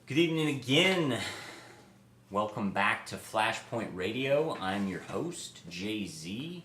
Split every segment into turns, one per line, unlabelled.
Good evening again. Welcome back to Flashpoint Radio. I'm your host, Jay-Z.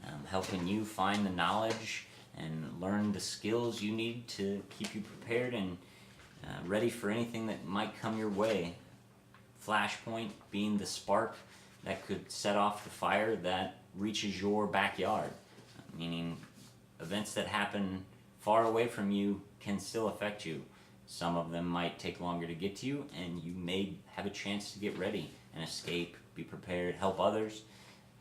I'm helping you find the knowledge and learn the skills you need to keep you prepared and ready for anything that might come your way. Flashpoint being the spark that could set off the fire that reaches your backyard, meaning events that happen far away from you can still affect you. Some of them might take longer to get to you, and you may have a chance to get ready and escape, be prepared, help others.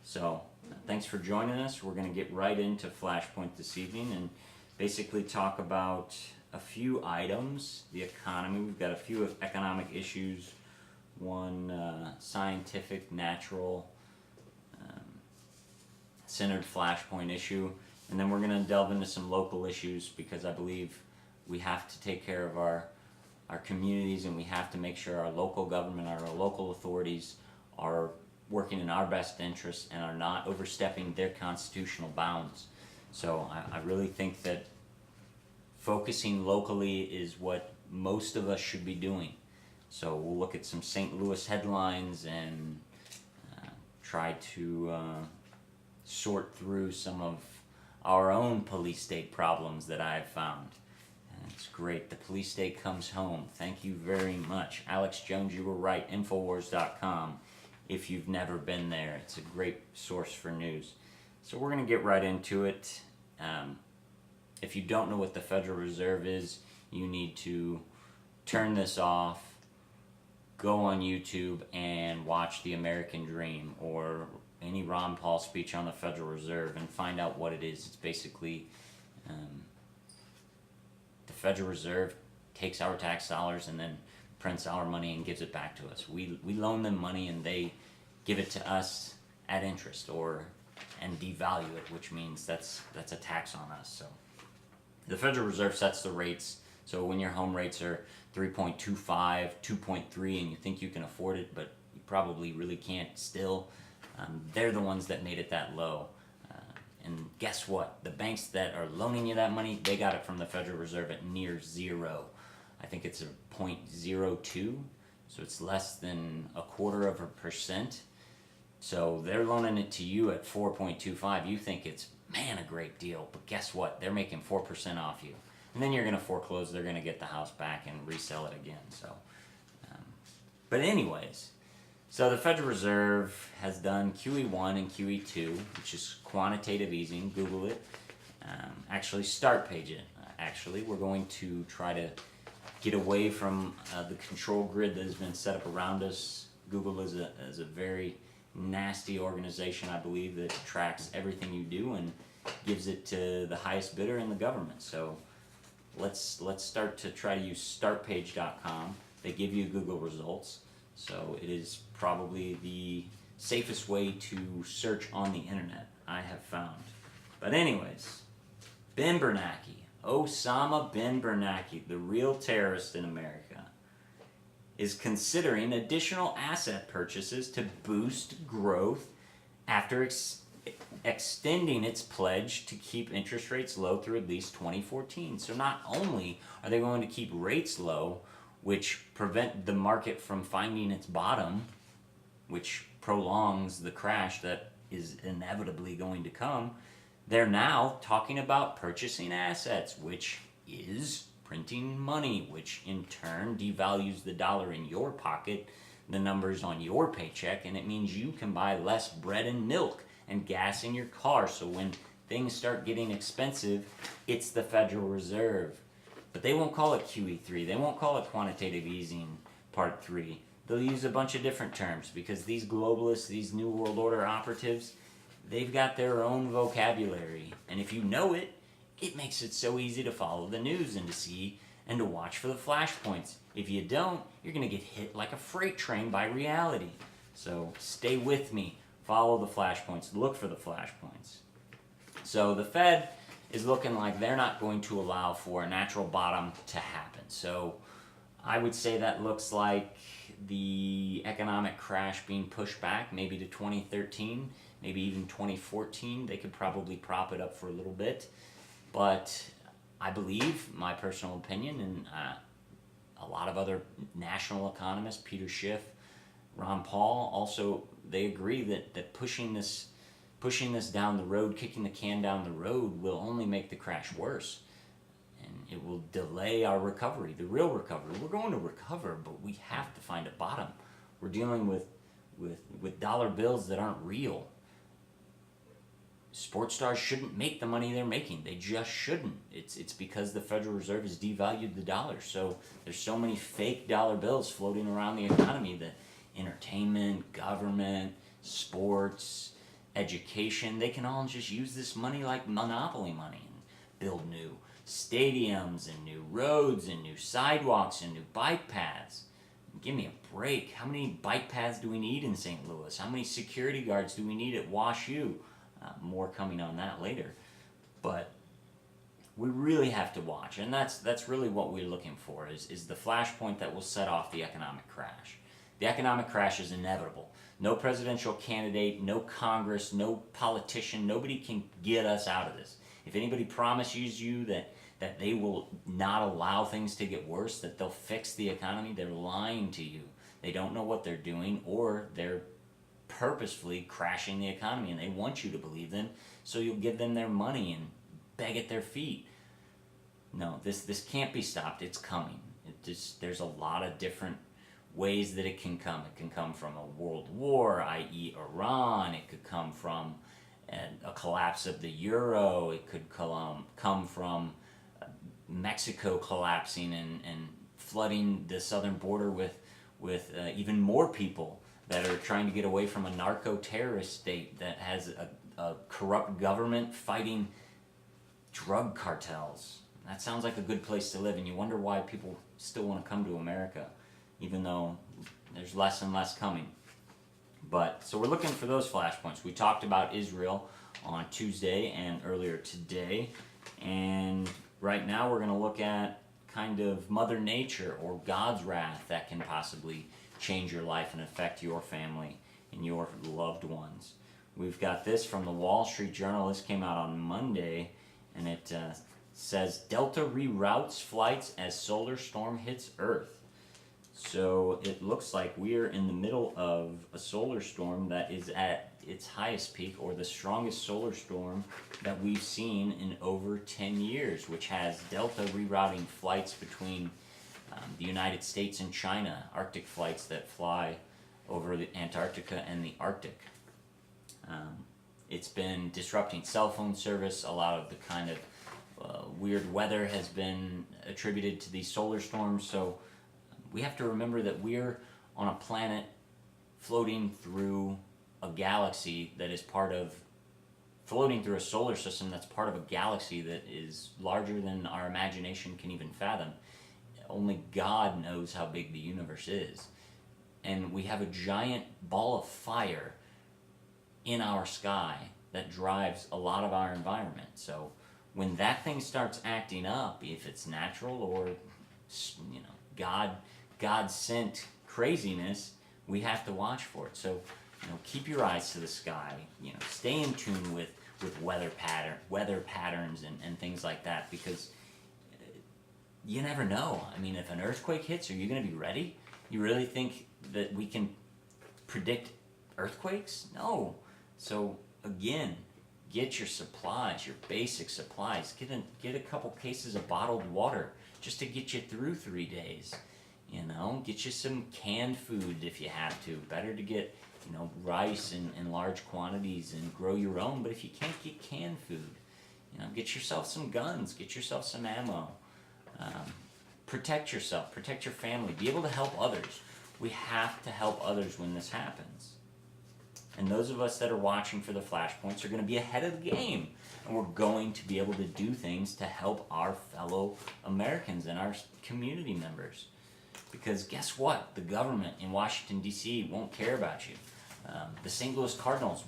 So, thanks for joining us. We're going to get right into Flashpoint this evening and basically talk about a few items. The economy, we've got a few economic issues, one scientific, natural, centered Flashpoint issue, and then we're going to delve into some local issues because I believe we have to take care of our communities, and we have to make sure our local government, our local authorities are working in our best interests and are not overstepping their constitutional bounds. So I really think that focusing locally is what most of us should be doing. So we'll look at some St. Louis headlines and try to sort through some of our own police state problems that I've found. It's great. The police state comes home. Thank you very much. Alex Jones, you were right. Infowars.com. If you've never been there, it's a great source for news. So we're going to get right into it. If you don't know what the Federal Reserve is, you need to turn this off, go on YouTube, and watch The American Dream or any Ron Paul speech on the Federal Reserve and find out what it is. It's basically the Federal Reserve takes our tax dollars and then prints our money and gives it back to us. We loan them money and they give it to us at interest and devalue it, which means that's a tax on us. So the Federal Reserve sets the rates. So when your home rates are 3.25, 2.3, and you think you can afford it, but you probably really can't still, they're the ones that made it that low. And guess what? The banks that are loaning you that money, they got it from the Federal Reserve at near zero. I think it's a 0.02, so it's less than 1/4%. So they're loaning it to you at 4.25. You think it's, man, a great deal. But guess what? They're making 4% off you. And then you're going to foreclose. They're going to get the house back and resell it again. So, but anyways, so the Federal Reserve has done QE1 and QE2, which is quantitative easing. Google it. Actually, start page it. Actually, we're going to try to get away from the control grid that has been set up around us. Google is a very nasty organization, I believe, that tracks everything you do and gives it to the highest bidder in the government. So let's start to try to use startpage.com. They give you Google results. So it is probably the safest way to search on the internet, I have found. But anyways, Ben Bernanke, Osama bin Bernanke, the real terrorist in America, is considering additional asset purchases to boost growth after extending its pledge to keep interest rates low through at least 2014. So not only are they going to keep rates low, which prevent the market from finding its bottom, which prolongs the crash that is inevitably going to come, they're now talking about purchasing assets, which is printing money, which in turn devalues the dollar in your pocket, the numbers on your paycheck, and it means you can buy less bread and milk and gas in your car. So when things start getting expensive, it's the Federal Reserve. But they won't call it QE3. They won't call it quantitative easing part 3. They'll use a bunch of different terms because these globalists, these New World Order operatives, they've got their own vocabulary. And if you know it, it makes it so easy to follow the news and to see and to watch for the flashpoints. If you don't, you're going to get hit like a freight train by reality. So stay with me. Follow the flashpoints. Look for the flashpoints. So the Fed is looking like they're not going to allow for a natural bottom to happen. So I would say that looks like the economic crash being pushed back maybe to 2013, maybe even 2014. They could probably prop it up for a little bit. But I believe, my personal opinion, and a lot of other national economists, Peter Schiff, Ron Paul, also they agree that pushing this down the road, kicking the can down the road, will only make the crash worse, and it will delay our recovery, the real recovery. We're going to recover, but we have to find a bottom. We're dealing with dollar bills that aren't real. Sports stars shouldn't make the money they're making. They just shouldn't. It's because the Federal Reserve has devalued the dollar. So there's so many fake dollar bills floating around the economy that entertainment, government, sports, education, they can all just use this money like monopoly money and build new stadiums and new roads and new sidewalks and new bike paths. Give me a break. How many bike paths do we need in St. Louis? How many security guards do we need at Wash U? More coming on that later. But we really have to watch, and that's really what we're looking for, is the flashpoint that will set off the economic crash. The economic crash is inevitable. No presidential candidate, no Congress, no politician, nobody can get us out of this. If anybody promises you that they will not allow things to get worse, that they'll fix the economy, they're lying to you. They don't know what they're doing, or they're purposefully crashing the economy, and they want you to believe them, so you'll give them their money and beg at their feet. No, this can't be stopped. It's coming. There's a lot of different ways that it can come. It can come from a world war, i.e. Iran. It could come from a collapse of the euro. It could come from Mexico collapsing and flooding the southern border with even more people that are trying to get away from a narco-terrorist state that has a corrupt government fighting drug cartels. That sounds like a good place to live, and you wonder why people still want to come to America, even though there's less and less coming. But so we're looking for those flashpoints. We talked about Israel on Tuesday and earlier today, and right now we're going to look at kind of Mother Nature or God's wrath that can possibly change your life and affect your family and your loved ones. We've got this from the Wall Street Journal. This came out on Monday, and it says Delta reroutes flights as solar storm hits Earth. So it looks like we're in the middle of a solar storm that is at its highest peak, or the strongest solar storm that we've seen in over 10 years, which has Delta rerouting flights between the United States and China, Arctic flights that fly over the Antarctica and the Arctic. It's been disrupting cell phone service. A lot of the kind of weird weather has been attributed to these solar storms. So we have to remember that we're on a planet floating through a galaxy that is floating through a solar system that's part of a galaxy that is larger than our imagination can even fathom. Only God knows how big the universe is. And we have a giant ball of fire in our sky that drives a lot of our environment. So when that thing starts acting up, if it's natural or God sent craziness, we have to watch for it. So keep your eyes to the sky. Stay in tune with weather patterns and things like that, because you never know. I mean, if an earthquake hits, are you going to be ready? You really think that we can predict earthquakes? No. So again, get your supplies, your basic supplies. Get a couple cases of bottled water just to get you through 3 days. Get you some canned food if you have to. Better to get rice in large quantities and grow your own. But if you can't get canned food, get yourself some guns, get yourself some ammo. Protect yourself, protect your family, be able to help others. We have to help others when this happens. And those of us that are watching for the flashpoints are going to be ahead of the game. And we're going to be able to do things to help our fellow Americans and our community members. Because guess what? The government in Washington, D.C. won't care about you. The St. Louis Cardinals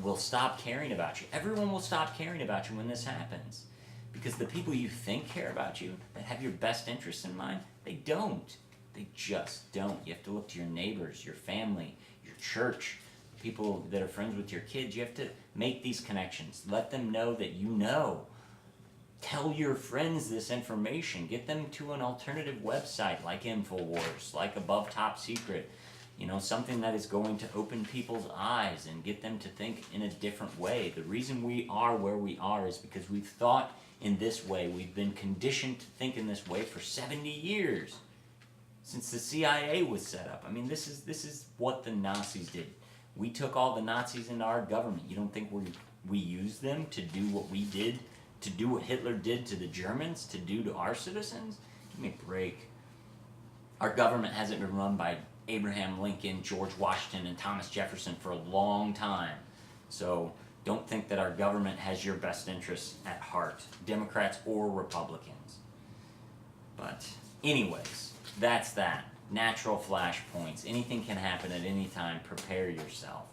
will stop caring about you. Everyone will stop caring about you when this happens. Because the people you think care about you, that have your best interests in mind, they don't. They just don't. You have to look to your neighbors, your family, your church, people that are friends with your kids. You have to make these connections. Let them know that you know. tell your friends this information. Get them to an alternative website like InfoWars, like Above Top Secret. You know, something that is going to open people's eyes and get them to think in a different way. The reason we are where we are is because we've thought in this way. We've been conditioned to think in this way for 70 years. Since the CIA was set up. I mean, this is what the Nazis did. We took all the Nazis into our government. You don't think we used them to do what we did, to do what Hitler did to the Germans, to do to our citizens? Give me a break. Our government hasn't been run by Abraham Lincoln, George Washington, and Thomas Jefferson for a long time. So don't think that our government has your best interests at heart, Democrats or Republicans. But anyways, that's that. Natural flashpoints. Anything can happen at any time. Prepare yourself.